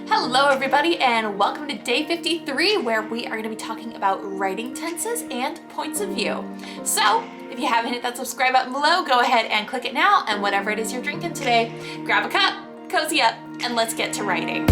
Hello everybody and welcome to day 53 where we are going to be talking about writing tenses and points of view. So if you haven't hit that subscribe button below, go ahead and click it now, and whatever it is you're drinking today, grab a cup, cozy up, and let's get to writing.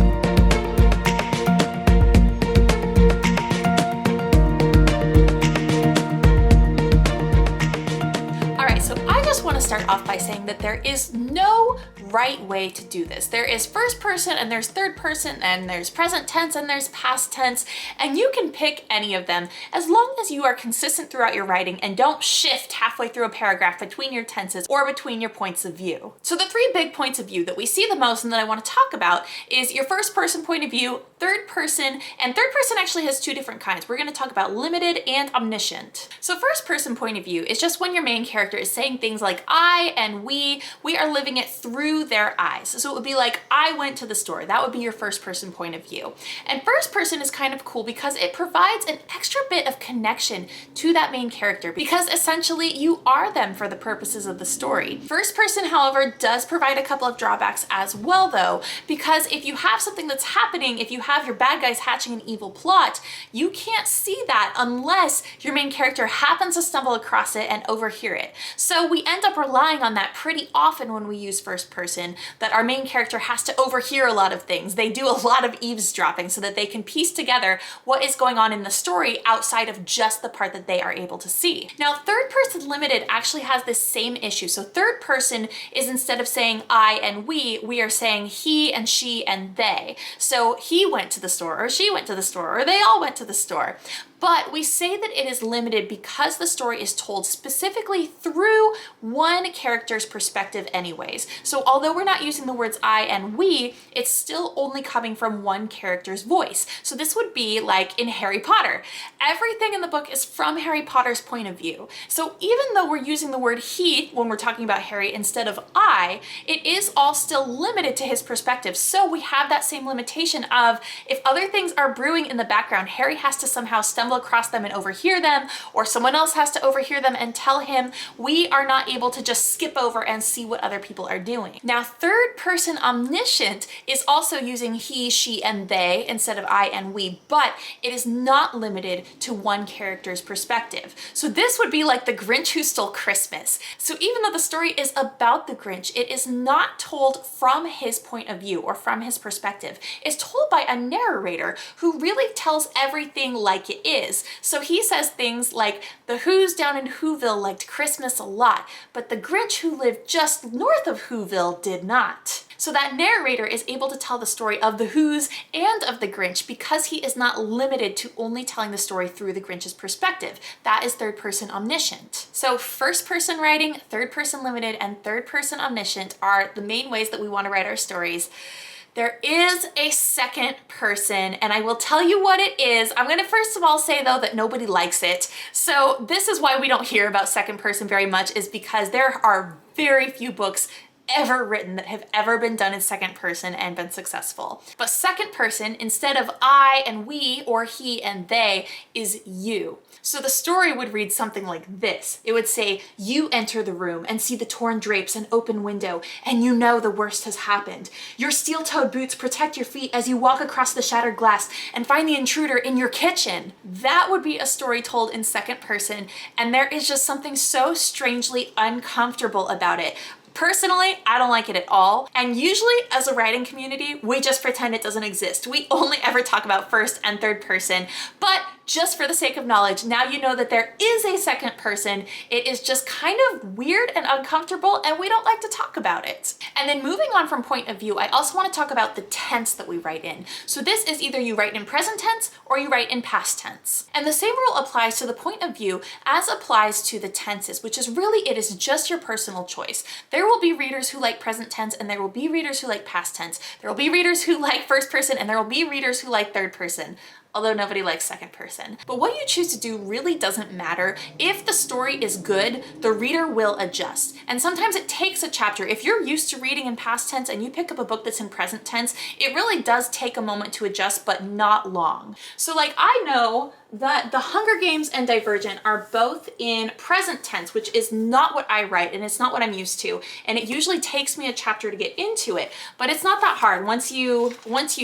I just want to start off by saying that there is no right way to do this. There is first person and there's third person and there's present tense and there's past tense, and you can pick any of them as long as you are consistent throughout your writing and don't shift halfway through a paragraph between your tenses or between your points of view. So the three big points of view that we see the most and that I want to talk about is your first person point of view, third person, and third person actually has two different kinds. We're going to talk about limited and omniscient. So first person point of view is just when your main character is saying things like I and we are living it through their eyes. So it would be like, I went to the store. That would be your first person point of view. And first person is kind of cool because it provides an extra bit of connection to that main character, because essentially you are them for the purposes of the story. First person, however, does provide a couple of drawbacks as well though, because if you have something that's happening, if you have your bad guys hatching an evil plot, you can't see that unless your main character happens to stumble across it and overhear it. So we end up relying on that pretty often when we use first person, that our main character has to overhear a lot of things. They do a lot of eavesdropping so that they can piece together what is going on in the story outside of just the part that they are able to see. Now, third person limited actually has this same issue. So third person is, instead of saying I and we are saying he and she and they. So he went to the store, or she went to the store, or they all went to the store. But we say that it is limited because the story is told specifically through one character's perspective anyways. So although we're not using the words I and we, it's still only coming from one character's voice. So this would be like in Harry Potter. Everything in the book is from Harry Potter's point of view. So even though we're using the word he when we're talking about Harry instead of I, it is all still limited to his perspective. So we have that same limitation of, if other things are brewing in the background, Harry has to somehow stumble across them and overhear them, or someone else has to overhear them and tell him. We are not able to just skip over and see what other people are doing. Now, third person omniscient is also using he, she, and they instead of I and we, but it is not limited to one character's perspective. So this would be like the Grinch who stole Christmas. So even though the story is about the Grinch, it is not told from his point of view or from his perspective. It's told by a narrator who really tells everything like it is. So he says things like, the Who's down in Whoville liked Christmas a lot, but the Grinch who lived just north of Whoville did not. So that narrator is able to tell the story of the Who's and of the Grinch because he is not limited to only telling the story through the Grinch's perspective. That is third person omniscient. So first person writing, third person limited, and third person omniscient are the main ways that we want to write our stories. There is a second person, and I will tell you what it is. I'm going to first of all say though that nobody likes it. So this is why we don't hear about second person very much, is because there are very few books ever written that have ever been done in second person and been successful. But second person, instead of I and we or he and they, is you. So the story would read something like this. It would say, you enter the room and see the torn drapes and open window, and you know the worst has happened. Your steel-toed boots protect your feet as you walk across the shattered glass and find the intruder in your kitchen. That would be a story told in second person, and there is just something so strangely uncomfortable about it. Personally, I don't like it at all. And usually as a writing community, we just pretend it doesn't exist. We only ever talk about first and third person, but just for the sake of knowledge, now you know that there is a second person. It is just kind of weird and uncomfortable, and we don't like to talk about it. And then moving on from point of view, I also want to talk about the tense that we write in. So this is either you write in present tense or you write in past tense. And the same rule applies to the point of view as applies to the tenses, which is really, it is just your personal choice. There will be readers who like present tense, and there will be readers who like past tense. There will be readers who like first person, and there will be readers who like third person. although nobody likes second person. But what you choose to do really doesn't matter. If the story is good, the reader will adjust. And sometimes it takes a chapter. If you're used to reading in past tense and you pick up a book that's in present tense, it really does take a moment to adjust, but not long. So like, I know that The Hunger Games and Divergent are both in present tense, which is not what I write and it's not what I'm used to. And it usually takes me a chapter to get into it, but it's not that hard. Once you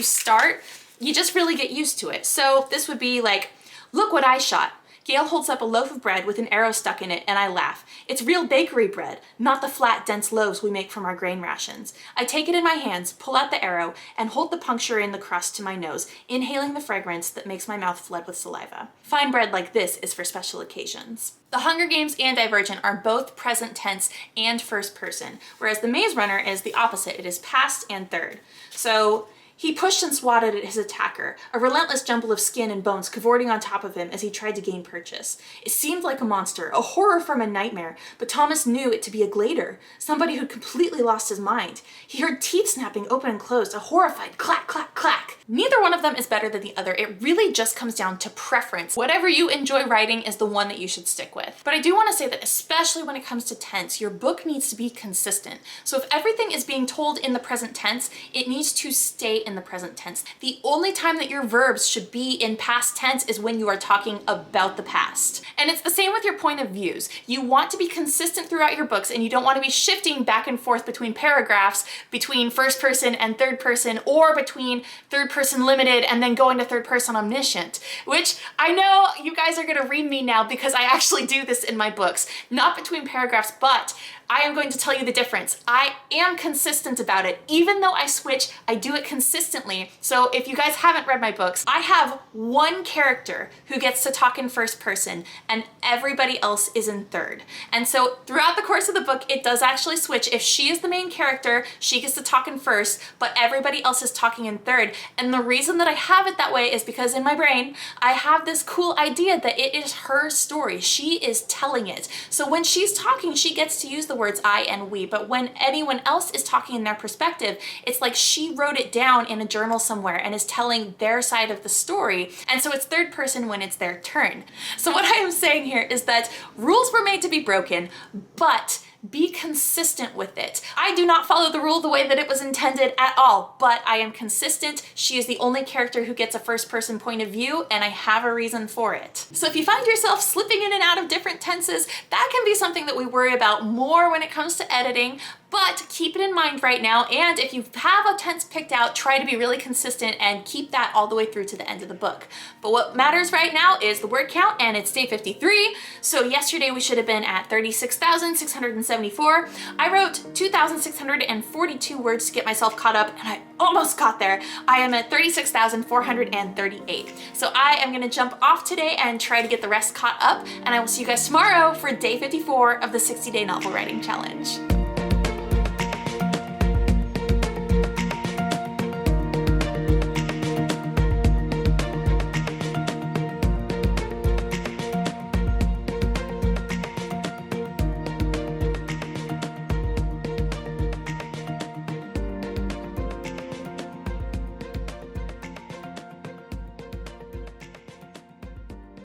start, you just really get used to it. So this would be like, look what I shot. Gail holds up a loaf of bread with an arrow stuck in it, and I laugh. It's real bakery bread, not the flat, dense loaves we make from our grain rations. I take it in my hands, pull out the arrow, and hold the puncture in the crust to my nose, inhaling the fragrance that makes my mouth flood with saliva. Fine bread like this is for special occasions. The Hunger Games and Divergent are both present tense and first person, whereas The Maze Runner is the opposite. It is past and third. So he pushed and swatted at his attacker, a relentless jumble of skin and bones cavorting on top of him as he tried to gain purchase. It seemed like a monster, a horror from a nightmare, but Thomas knew it to be a glader, somebody who'd completely lost his mind. He heard teeth snapping open and closed, a horrified clack, clack, clack. Neither one of them is better than the other. It really just comes down to preference. Whatever you enjoy writing is the one that you should stick with. But I do want to say that especially when it comes to tense, your book needs to be consistent. So if everything is being told in the present tense, it needs to stay in the present tense. The only time that your verbs should be in past tense is when you are talking about the past. And it's the same with your point of views. You want to be consistent throughout your books and you don't want to be shifting back and forth between paragraphs, between first person and third person, or between third person limited and then going to third person omniscient, which I know you guys are going to read me now because I actually do this in my books. Not between paragraphs, but I am going to tell you the difference. I am consistent about it. Even though I switch, I do it consistently. So if you guys haven't read my books, I have one character who gets to talk in first person and everybody else is in third. And so throughout the course of the book, it does actually switch. If she is the main character, she gets to talk in first, but everybody else is talking in third. And the reason that I have it that way is because in my brain, I have this cool idea that it is her story. She is telling it. So when she's talking, she gets to use the words I and we, but when anyone else is talking in their perspective, it's like she wrote it down in a journal somewhere and is telling their side of the story. And so it's third person when it's their turn. So what I am saying here is that rules were made to be broken, but be consistent with it. I do not follow the rule the way that it was intended at all, but I am consistent. She is the only character who gets a first person point of view, and I have a reason for it. So if you find yourself slipping in and out of different tenses, that can be something that we worry about more when it comes to editing, but keep it in mind right now. And if you have a tense picked out, try to be really consistent and keep that all the way through to the end of the book. But what matters right now is the word count, and it's day 53. So yesterday we should have been at 36,674. I wrote 2,642 words to get myself caught up, and I almost got there. I am at 36,438. So I am gonna jump off today and try to get the rest caught up, and I will see you guys tomorrow for day 54 of the 60-day novel writing challenge.